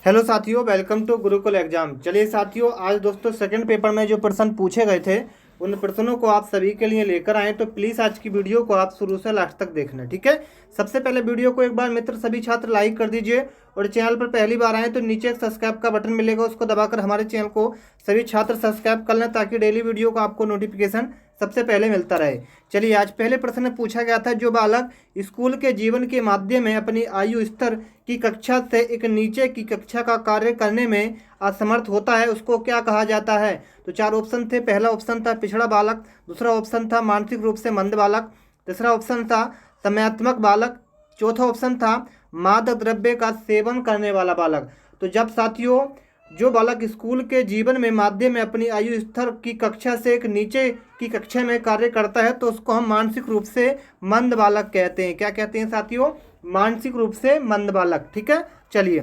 Hello साथियों, welcome to Gurukul exam. चलिए साथियों, आज दोस्तों सेकंड पेपर में जो प्रश्न पूछे गए थे उन प्रश्नों को आप सभी के लिए लेकर आए, तो प्लीज़ आज की वीडियो को आप शुरू से लास्ट तक देखना, ठीक है। सबसे पहले वीडियो को एक बार मित्र सभी छात्र लाइक कर दीजिए, और चैनल पर पहली बार आए तो नीचे एक सब्सक्राइब का बटन मिलेगा, उसको दबाकर हमारे चैनल को सभी छात्र सब्सक्राइब कर लें ताकि डेली वीडियो का आपको नोटिफिकेशन सबसे पहले मिलता रहे। चलिए, आज पहले प्रश्न में पूछा गया था, जो बालक स्कूल के जीवन के माध्यम में अपनी आयु स्तर की कक्षा से एक नीचे की कक्षा का कार्य करने में असमर्थ होता है, उसको क्या कहा जाता है। तो चार ऑप्शन थे। पहला ऑप्शन था पिछड़ा बालक, दूसरा ऑप्शन था मानसिक रूप से मंद बालक, तीसरा ऑप्शन था समयात्मक बालक, चौथा ऑप्शन था मादक द्रव्य का सेवन करने वाला बालक। तो जब साथियों जो बालक स्कूल के जीवन में माध्यम में अपनी आयु स्तर की कक्षा से एक नीचे की कक्षा में कार्य करता है, तो उसको हम मानसिक रूप से मंद बालक कहते हैं। क्या कहते हैं साथियों? मानसिक रूप से मंद बालक, ठीक है। चलिए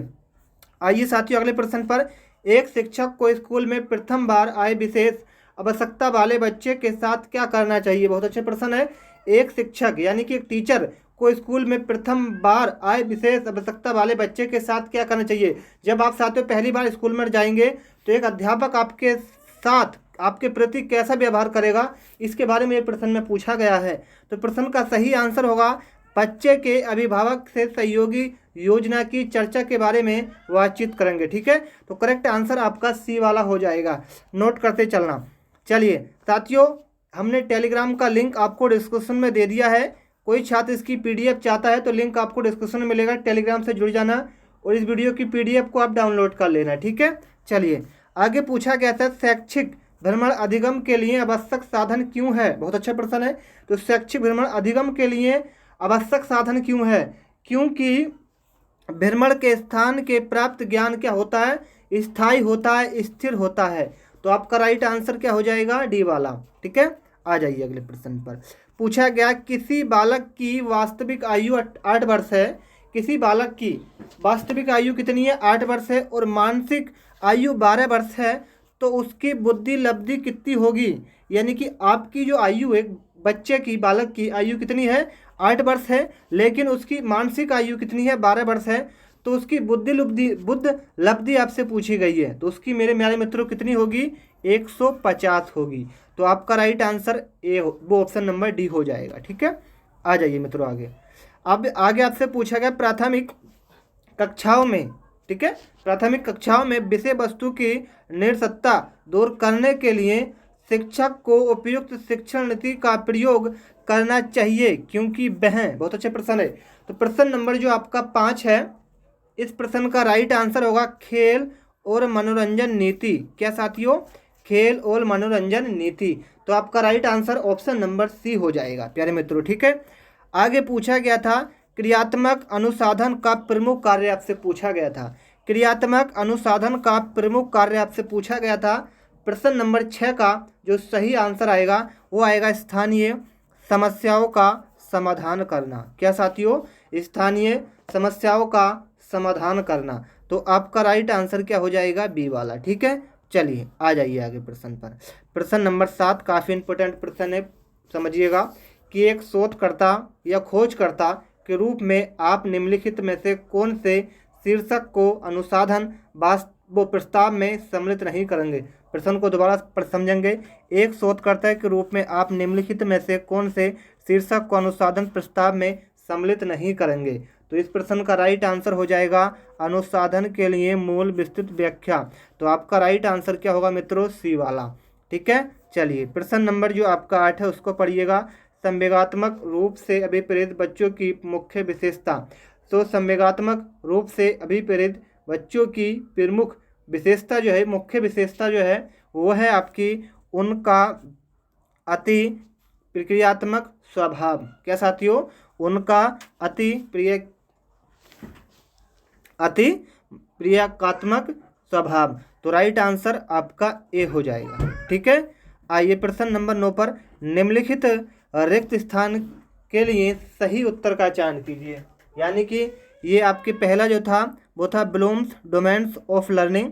आइए साथियों अगले प्रश्न पर। एक शिक्षक को स्कूल में प्रथम बार आए विशेष आवश्यकता वाले बच्चे के साथ क्या करना चाहिए। बहुत अच्छे प्रश्न है। एक शिक्षक यानी कि एक टीचर को स्कूल में प्रथम बार आए विशेष आवश्यकता वाले बच्चे के साथ क्या करना चाहिए। जब आप साथियों पहली बार स्कूल में जाएंगे तो एक अध्यापक आपके साथ आपके प्रति कैसा व्यवहार करेगा, इसके बारे में प्रश्न में पूछा गया है। तो प्रश्न का सही आंसर होगा बच्चे के अभिभावक से सहयोगी योजना की चर्चा के बारे में बातचीत करेंगे, ठीक है। तो करेक्ट आंसर आपका सी वाला हो जाएगा, नोट करते चलना। चलिए साथियों, हमने टेलीग्राम का लिंक आपको डिस्क्रिप्शन में दे दिया है। कोई छात्र इसकी पीडीएफ चाहता है तो लिंक आपको डिस्क्रिप्शन में मिलेगा, टेलीग्राम से जुड़ जाना और इस वीडियो की पीडीएफ को आप डाउनलोड कर लेना, ठीक है। चलिए आगे पूछा गया था, शैक्षिक भ्रमण अधिगम के लिए आवश्यक साधन क्यों है। बहुत अच्छा प्रश्न है। तो शैक्षिक भ्रमण अधिगम के लिए आवश्यक साधन क्यों है? क्योंकि भ्रमण के स्थान के प्राप्त ज्ञान क्या होता है? स्थायी होता है, स्थिर होता है। तो आपका राइट आंसर क्या हो जाएगा? डी वाला, ठीक है। आ जाइए अगले प्रश्न पर। पूछा गया, किसी बालक की वास्तविक आयु 8 वर्ष है। किसी बालक की वास्तविक आयु कितनी है? 8 वर्ष है, और मानसिक आयु 12 वर्ष है, तो उसकी बुद्धि लब्धि कितनी होगी। यानी कि आपकी जो आयु है बच्चे की, बालक की आयु कितनी है? 8 वर्ष है, लेकिन उसकी मानसिक आयु कितनी है? 12 वर्ष है। तो उसकी बुद्ध लब्धि आपसे पूछी गई है, तो उसकी मेरे मित्रों कितनी होगी? 150 होगी। तो आपका राइट आंसर ए, वो ऑप्शन नंबर डी हो जाएगा, ठीक है। आ जाइए मित्रों आगे। अब आगे आपसे पूछा गया, प्राथमिक कक्षाओं में, ठीक है, प्राथमिक कक्षाओं में विषय वस्तु की निरसत्ता दूर करने के लिए शिक्षक को उपयुक्त शिक्षण नीति का प्रयोग करना चाहिए, क्योंकि वह, बहुत अच्छे प्रश्न है। तो प्रश्न नंबर जो आपका 5 है, इस प्रश्न का राइट आंसर होगा खेल और मनोरंजन नीति। क्या साथियों? खेल और मनोरंजन नीति। तो आपका right answer option number C हो जाएगा प्यारे मित्रों, ठीक है। आगे पूछा गया था, क्रियात्मक अनुसाधन का प्रमुख कार्य आपसे पूछा गया था। क्रियात्मक अनुसाधन का प्रमुख कार्य आपसे पूछा गया था। प्रश्न नंबर 6 का जो सही आंसर आएगा वो आएगा स्थानीय समस्याओं का समाधान करना। क्या साथियों? स्थानीय समस्याओं का समाधान करना। तो आपका राइट आंसर क्या हो जाएगा? बी वाला, ठीक है। चलिए आ जाइए आगे प्रश्न पर। प्रश्न नंबर 7 काफ़ी इंपॉर्टेंट प्रश्न है, समझिएगा कि एक शोधकर्ता या खोजकर्ता के रूप में आप निम्नलिखित में से कौन से शीर्षक को अनुसंधान वो प्रस्ताव में सम्मिलित नहीं करेंगे। प्रश्न को दोबारा समझेंगे। एक शोधकर्ता के रूप में आप निम्नलिखित में से कौन से शीर्षक को अनुसंधान प्रस्ताव में सम्मिलित नहीं करेंगे। तो इस प्रश्न का राइट आंसर हो जाएगा अनुसंधान के लिए मूल विस्तृत व्याख्या। तो आपका राइट आंसर क्या होगा मित्रों? सी वाला, ठीक है। चलिए प्रश्न नंबर जो आपका 8 है उसको पढ़िएगा, संवेगात्मक रूप से अभिप्रेरित बच्चों की मुख्य विशेषता। तो संवेगात्मक रूप से अभिप्रेरित बच्चों की प्रमुख विशेषता जो है, मुख्य विशेषता जो है वो है आपकी उनका अति प्रक्रियात्मक स्वभाव। क्या साथियों? उनका अति प्रक्रियात्मक स्वभाव। तो राइट आंसर आपका ए हो जाएगा, ठीक है। आइए प्रश्न नंबर 9 पर, निम्नलिखित रिक्त स्थान के लिए सही उत्तर का चयन कीजिए। यानी कि ये आपके पहला जो था वो था ब्लूम्स डोमेन्स ऑफ लर्निंग,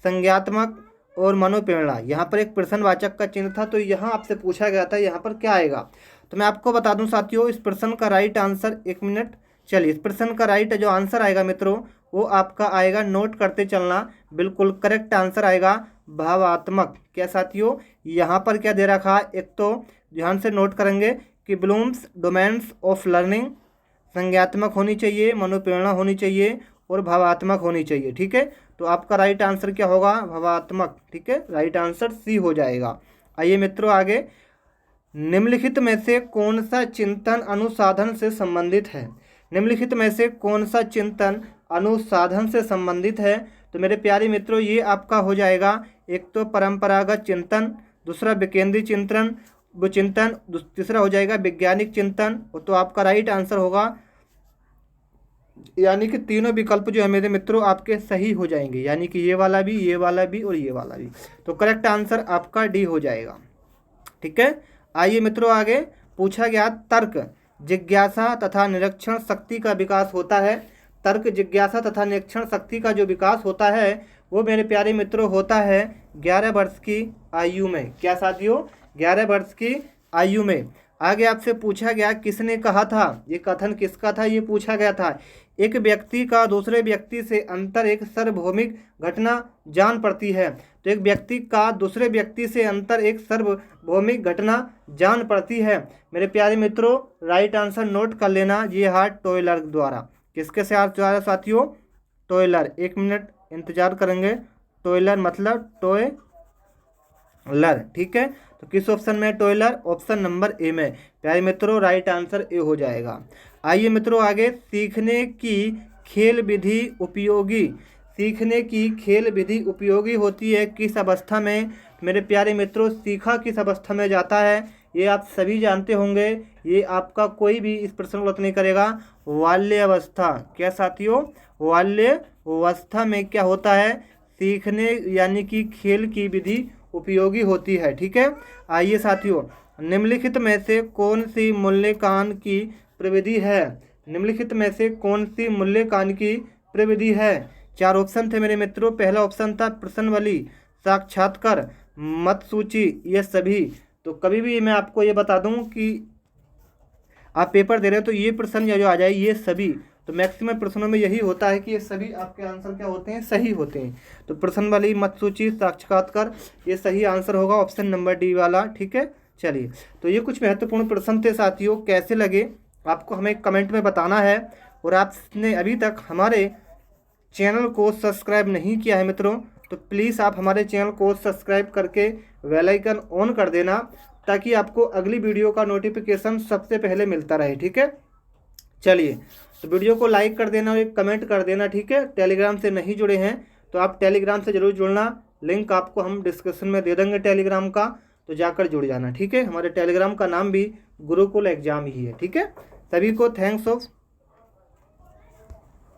संज्ञात्मक और मनोप्रेरणा। यहाँ पर एक प्रश्नवाचक का चिन्ह था, तो यहाँ आपसे पूछा गया था यहाँ पर क्या आएगा। तो मैं आपको बता दूं साथियों, इस प्रश्न का राइट आंसर, एक मिनट चलिए इस प्रश्न का राइट जो आंसर आएगा मित्रों वो आपका आएगा, नोट करते चलना, बिल्कुल करेक्ट आंसर आएगा भावात्मक। क्या साथियों, यहाँ पर क्या दे रखा है, एक तो ध्यान से नोट करेंगे कि ब्लूम्स डोमेन्स ऑफ लर्निंग संज्ञात्मक होनी चाहिए, मनोप्रेरणा होनी चाहिए और भावात्मक होनी चाहिए। ठीक है, तो आपका राइट आंसर क्या होगा, भावात्मक। ठीक है, राइट आंसर सी हो जाएगा। आइए मित्रों आगे, निम्नलिखित में से कौन सा चिंतन अनुसाधन से संबंधित है। निम्नलिखित में से कौन सा चिंतन अनुसाधन से संबंधित है। तो मेरे प्यारे मित्रों ये आपका हो जाएगा, एक तो परंपरागत चिंतन, दूसरा विकेंद्री चिंतन तीसरा हो जाएगा वैज्ञानिक चिंतन। तो आपका राइट आंसर होगा, यानी कि तीनों विकल्प जो है मेरे मित्रों आपके सही हो जाएंगे, यानी कि ये वाला भी, ये वाला भी और ये वाला भी। तो करेक्ट आंसर आपका डी हो जाएगा। ठीक है, आइए मित्रों आगे, पूछा गया तर्क जिज्ञासा तथा निरीक्षण शक्ति का विकास होता है। तर्क जिज्ञासा तथा निरीक्षण शक्ति का जो विकास होता है वो मेरे प्यारे मित्रों होता है 11 वर्ष की आयु में। क्या साथियों, 11 वर्ष की आयु में। आगे आपसे पूछा गया किसने कहा था, ये कथन किसका था, ये पूछा गया था। एक व्यक्ति का दूसरे व्यक्ति से अंतर एक सार्वभौमिक घटना जान पड़ती है। तो एक व्यक्ति का दूसरे व्यक्ति से अंतर एक सार्वभौमिक घटना जान पड़ती है। मेरे प्यारे मित्रों राइट आंसर नोट कर लेना, ये है टॉयलर द्वारा। किसके द्वारा साथियों, टॉयलर। एक मिनट इंतजार करेंगे, टॉयलर मतलब टॉयलर। ठीक है, तो किस ऑप्शन में टॉयलर, ऑप्शन नंबर ए में। प्यारे मित्रों राइट आंसर ए हो जाएगा। आइए मित्रों आगे, सीखने की खेल विधि उपयोगी। सीखने की खेल विधि उपयोगी होती है किस अवस्था में। मेरे प्यारे मित्रों सीखा किस अवस्था में जाता है ये आप सभी जानते होंगे, ये आपका कोई भी इस प्रश्न को गलत नहीं करेगा, बाल्य अवस्था। क्या साथियों, बाल्य अवस्था में क्या होता है, सीखने यानी कि खेल की विधि उपयोगी होती है। ठीक है, आइए साथियों, निम्नलिखित में से कौन सी मूल्यांकन की प्रविधि है। निम्नलिखित में से कौन सी मूल्यांकन की प्रविधि है। 4 ऑप्शन थे मेरे मित्रों। पहला ऑप्शन था प्रश्नावली, साक्षात्कार, मत सूची, ये सभी। तो कभी भी मैं आपको ये बता दूं कि आप पेपर दे रहे हो तो ये प्रश्न जो आ जाए ये सभी, तो मैक्सिमम प्रश्नों में यही होता है कि ये सभी आपके आंसर क्या होते हैं, सही होते हैं। तो प्रश्नावली, मत सूची, साक्षात्कार, ये सही आंसर होगा ऑप्शन नंबर डी वाला। ठीक है, चलिए तो ये कुछ महत्वपूर्ण प्रश्न थे साथियों, कैसे लगे आपको हमें कमेंट में बताना है। और आपने अभी तक हमारे चैनल को सब्सक्राइब नहीं किया है मित्रों तो प्लीज़ आप हमारे चैनल को सब्सक्राइब करके बेल आइकन ऑन कर देना, ताकि आपको अगली वीडियो का नोटिफिकेशन सबसे पहले मिलता रहे। ठीक है, चलिए तो वीडियो को लाइक कर देना और एक कमेंट कर देना। ठीक है, टेलीग्राम से नहीं जुड़े हैं तो आप टेलीग्राम से ज़रूर जुड़ना, लिंक आपको हम डिस्क्रिप्शन में दे देंगे टेलीग्राम का, तो जाकर जुड़ जाना। ठीक है, हमारे टेलीग्राम का नाम भी गुरुकुल एग्जाम ही है। ठीक है, सभी को थैंक्स ऑफ